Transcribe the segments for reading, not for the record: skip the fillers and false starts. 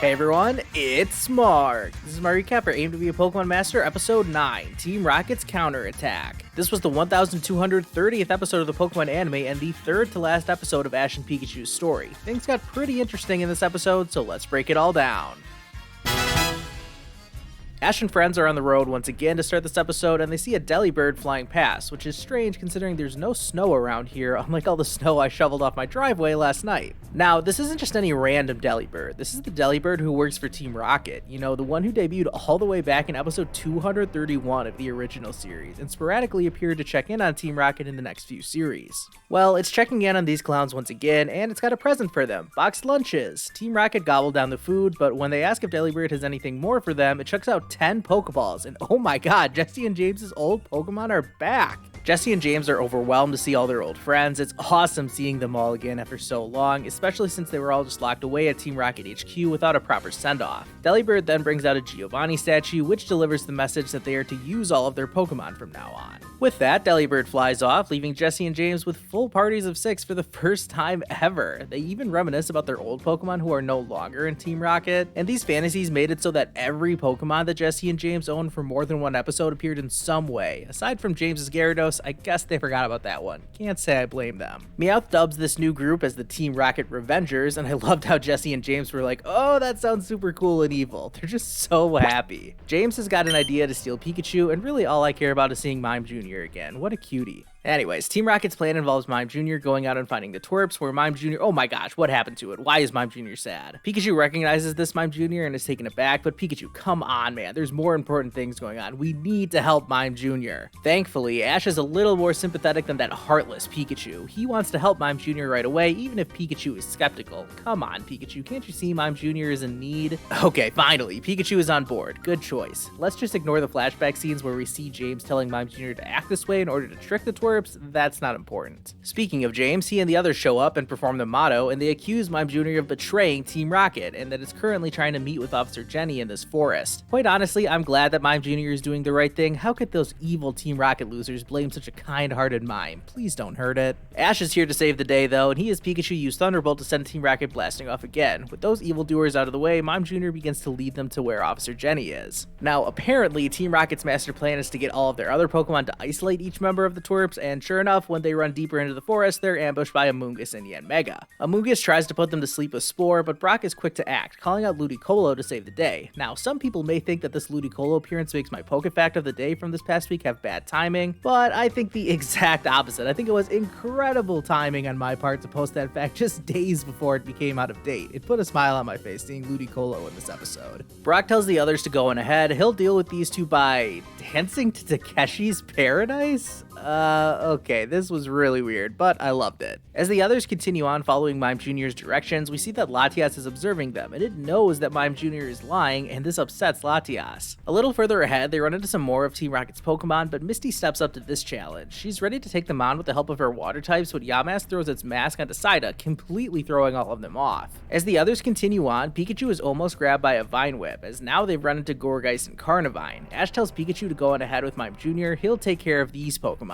Hey everyone, it's Mark. This is my recap for Aim to be a Pokemon Master Episode 9, Team Rocket's Counterattack. This was the 1230th episode of the Pokemon anime and the third to last episode of Ash and Pikachu's story. Things got pretty interesting in this episode, so let's break it all down. Ash and friends are on the road once again to start this episode, and they see a Delibird flying past, which is strange considering there's no snow around here, unlike all the snow I shoveled off my driveway last night. Now, this isn't just any random Delibird. This is the Delibird who works for Team Rocket, you know, the one who debuted all the way back in episode 231 of the original series, and sporadically appeared to check in on Team Rocket in the next few series. Well, it's checking in on these clowns once again, and it's got a present for them, boxed lunches. Team Rocket gobbled down the food, but when they ask if Delibird has anything more for them, it chucks out 10 Pokeballs, and oh my god, Jessie and James's old Pokemon are back! Jessie and James are overwhelmed to see all their old friends. It's awesome seeing them all again after so long, especially since they were all just locked away at Team Rocket HQ without a proper send-off. Delibird then brings out a Giovanni statue, which delivers the message that they are to use all of their Pokemon from now on. With that, Delibird flies off, leaving Jessie and James with full parties of 6 for the first time ever. They even reminisce about their old Pokemon who are no longer in Team Rocket, and these fantasies made it so that every Pokemon that Jessie and James owned for more than one episode appeared in some way. Aside from James's Gyarados, I guess they forgot about that one. Can't say I blame them. Meowth dubs this new group as the Team Rocket Revengers, and I loved how Jessie and James were like, oh, that sounds super cool and evil. They're just so happy. James has got an idea to steal Pikachu, and really all I care about is seeing Mime Jr. again. What a cutie. Anyways, Team Rocket's plan involves Mime Jr. going out and finding the twerps, where Mime Jr. Oh my gosh, what happened to it? Why is Mime Jr. sad? Pikachu recognizes this Mime Jr. and is taken aback, but Pikachu, come on man, there's more important things going on. We need to help Mime Jr. Thankfully, Ash is a little more sympathetic than that heartless Pikachu. He wants to help Mime Jr. right away, even if Pikachu is skeptical. Come on, Pikachu, can't you see Mime Jr. is in need? Okay, finally, Pikachu is on board. Good choice. Let's just ignore the flashback scenes where we see James telling Mime Jr. to act this way in order to trick the twerps. That's not important. Speaking of James, he and the others show up and perform the motto, and they accuse Mime Jr. of betraying Team Rocket, and that it's currently trying to meet with Officer Jenny in this forest. Quite honestly, I'm glad that Mime Jr. is doing the right thing. How could those evil Team Rocket losers blame such a kind-hearted Mime? Please don't hurt it. Ash is here to save the day though, and he has Pikachu use Thunderbolt to send Team Rocket blasting off again. With those evildoers out of the way, Mime Jr. begins to lead them to where Officer Jenny is. Now, apparently, Team Rocket's master plan is to get all of their other Pokemon to isolate each member of the twerps, and sure enough, when they run deeper into the forest, they're ambushed by Amoonguss and Yanmega. Amoonguss tries to put them to sleep with Spore, but Brock is quick to act, calling out Ludicolo to save the day. Now, some people may think that this Ludicolo appearance makes my Pokefact of the day from this past week have bad timing, but I think the exact opposite. I think it was incredible timing on my part to post that fact just days before it became out of date. It put a smile on my face seeing Ludicolo in this episode. Brock tells the others to go on ahead. He'll deal with these two by dancing to Takeshi's Paradise? Okay, this was really weird, but I loved it. As the others continue on following Mime Jr.'s directions, we see that Latias is observing them, and it knows that Mime Jr. is lying, and this upsets Latias. A little further ahead, they run into some more of Team Rocket's Pokemon, but Misty steps up to this challenge. She's ready to take them on with the help of her water types, but Yamask throws its mask onto Psyduck, completely throwing all of them off. As the others continue on, Pikachu is almost grabbed by a Vine Whip, as now they've run into Gourgeist and Carnivine. Ash tells Pikachu to go on ahead with Mime Jr., he'll take care of these Pokemon.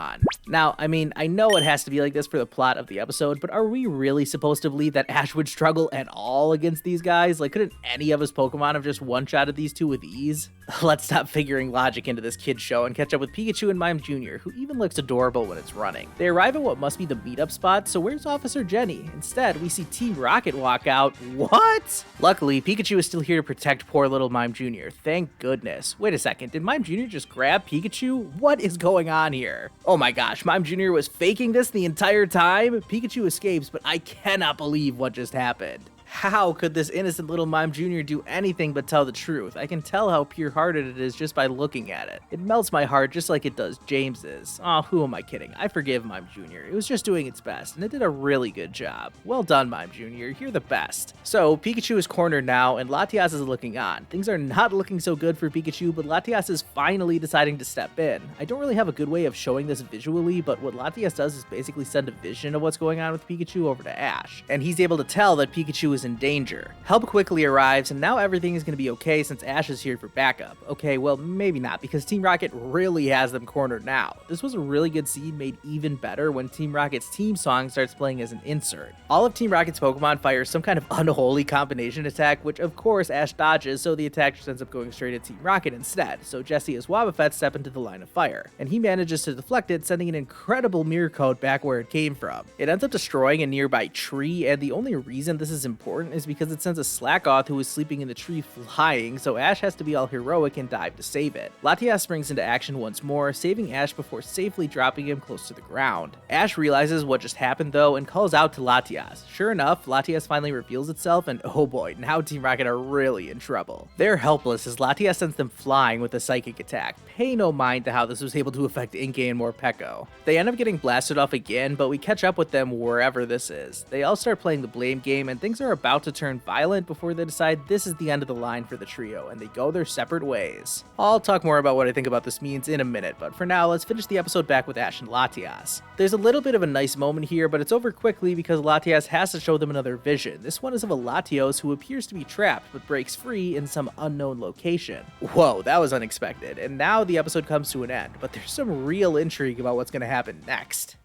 Now, I mean, I know it has to be like this for the plot of the episode, but are we really supposed to believe that Ash would struggle at all against these guys? Like, couldn't any of his Pokemon have just one-shotted these two with ease? Let's stop figuring logic into this kid's show and catch up with Pikachu and Mime Jr., who even looks adorable when it's running. They arrive at what must be the meetup spot, so where's Officer Jenny? Instead, we see Team Rocket walk out. What? Luckily, Pikachu is still here to protect poor little Mime Jr. Thank goodness. Wait a second, did Mime Jr. just grab Pikachu? What is going on here? Oh my gosh, Mime Jr. was faking this the entire time? Pikachu escapes, but I cannot believe what just happened. How could this innocent little Mime Jr. do anything but tell the truth? I can tell how pure-hearted it is just by looking at it. It melts my heart just like it does James's. Oh, who am I kidding? I forgive Mime Jr. It was just doing its best, and it did a really good job. Well done, Mime Jr. You're the best. So, Pikachu is cornered now, and Latias is looking on. Things are not looking so good for Pikachu, but Latias is finally deciding to step in. I don't really have a good way of showing this visually, but what Latias does is basically send a vision of what's going on with Pikachu over to Ash. And he's able to tell that Pikachu is is in danger. Help quickly arrives, and now everything is going to be okay since Ash is here for backup. Okay, well, maybe not, because Team Rocket really has them cornered now. This was a really good scene made even better when Team Rocket's team song starts playing as an insert. All of Team Rocket's Pokemon fire some kind of unholy combination attack, which of course Ash dodges, so the attack just ends up going straight at Team Rocket instead, so Jessie as Wobbuffet step into the line of fire, and he manages to deflect it, sending an incredible mirror coat back where it came from. It ends up destroying a nearby tree, and the only reason this is important is because it sends a Slackoth who is sleeping in the tree flying, so Ash has to be all heroic and dive to save it. Latias springs into action once more, saving Ash before safely dropping him close to the ground. Ash realizes what just happened though and calls out to Latias. Sure enough, Latias finally reveals itself, and oh boy, now Team Rocket are really in trouble. They're helpless as Latias sends them flying with a psychic attack. Pay no mind to how this was able to affect Inkay and Morpeko. They end up getting blasted off again, but we catch up with them wherever this is. They all start playing the blame game, and things are about to turn violent before they decide this is the end of the line for the trio, and they go their separate ways. I'll talk more about what I think about this means in a minute, but for now, let's finish the episode back with Ash and Latias. There's a little bit of a nice moment here, but it's over quickly because Latias has to show them another vision. This one is of a Latios who appears to be trapped, but breaks free in some unknown location. Whoa, that was unexpected, and now the episode comes to an end, but there's some real intrigue about what's going to happen next.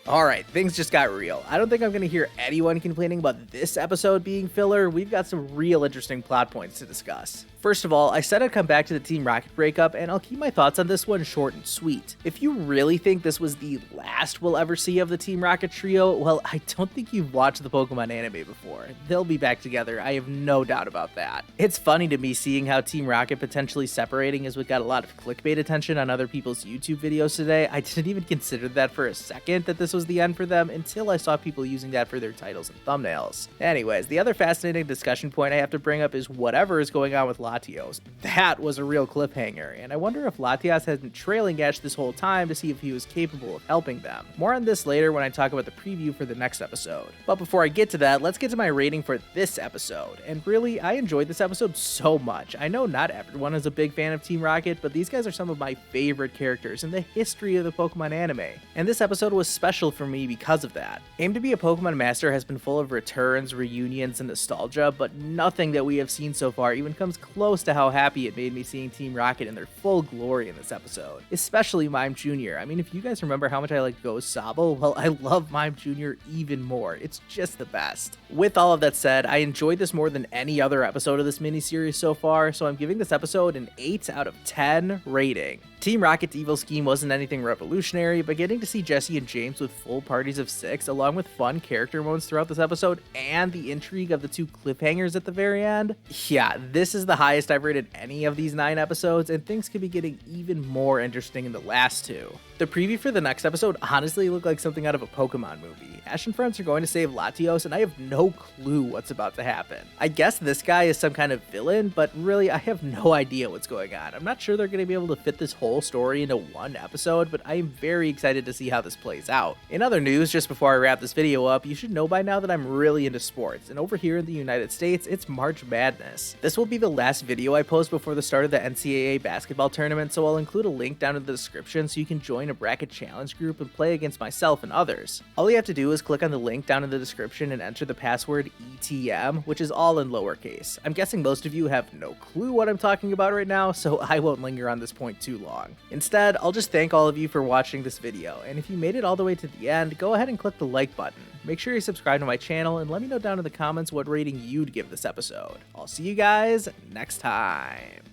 Alright, things just got real. I don't think I'm going to hear anyone complaining about this episode being filler. We've got some real interesting plot points to discuss. First of all, I said I'd come back to the Team Rocket breakup, and I'll keep my thoughts on this one short and sweet. If you really think this was the last we'll ever see of the Team Rocket trio, well, I don't think you've watched the Pokemon anime before. They'll be back together, I have no doubt about that. It's funny to me seeing how Team Rocket potentially separating is what got a lot of clickbait attention on other people's YouTube videos today. I didn't even consider that for a second that this was the end for them until I saw people using that for their titles and thumbnails. Anyways, the other fascinating discussion point I have to bring up is whatever is going on with Latios. That was a real cliffhanger, and I wonder if Latias has been trailing Ash this whole time to see if he was capable of helping them. More on this later when I talk about the preview for the next episode. But before I get to that, let's get to my rating for this episode. And really, I enjoyed this episode so much. I know not everyone is a big fan of Team Rocket, but these guys are some of my favorite characters in the history of the Pokemon anime. And this episode was special for me because of that. Aim to be a Pokemon Master has been full of returns, reunions, and nostalgia, but nothing that we have seen so far even comes close to how happy it made me seeing Team Rocket in their full glory in this episode. Especially Mime Jr. I mean, if you guys remember how much I like Ghost Sobble, well, I love Mime Jr. even more. It's just the best. With all of that said, I enjoyed this more than any other episode of this miniseries so far, so I'm giving this episode an 8 out of 10 rating. Team Rocket's evil scheme wasn't anything revolutionary, but getting to see Jessie and James with full parties of 6, along with fun character moments throughout this episode, and the intrigue of the 2 cliffhangers at the very end, yeah, this is the highest I've rated any of these 9 episodes, and things could be getting even more interesting in the last 2. The preview for the next episode honestly looked like something out of a Pokemon movie. Ash and friends are going to save Latios, and I have no clue what's about to happen. I guess this guy is some kind of villain, but really I have no idea what's going on. I'm not sure they're going to be able to fit this whole story into one episode, but I am very excited to see how this plays out. In other news, just before I wrap this video up, you should know by now that I'm really into sports, and over here in the United States, it's March Madness. This will be the last video I post before the start of the NCAA basketball tournament, so I'll include a link down in the description so you can join a bracket challenge group and play against myself and others. All you have to do is click on the link down in the description and enter the password ETM, which is all in lowercase. I'm guessing most of you have no clue what I'm talking about right now, so I won't linger on this point too long. Instead, I'll just thank all of you for watching this video, and if you made it all the way to the end, go ahead and click the like button. Make sure you subscribe to my channel and let me know down in the comments what rating you'd give this episode. I'll see you guys next time.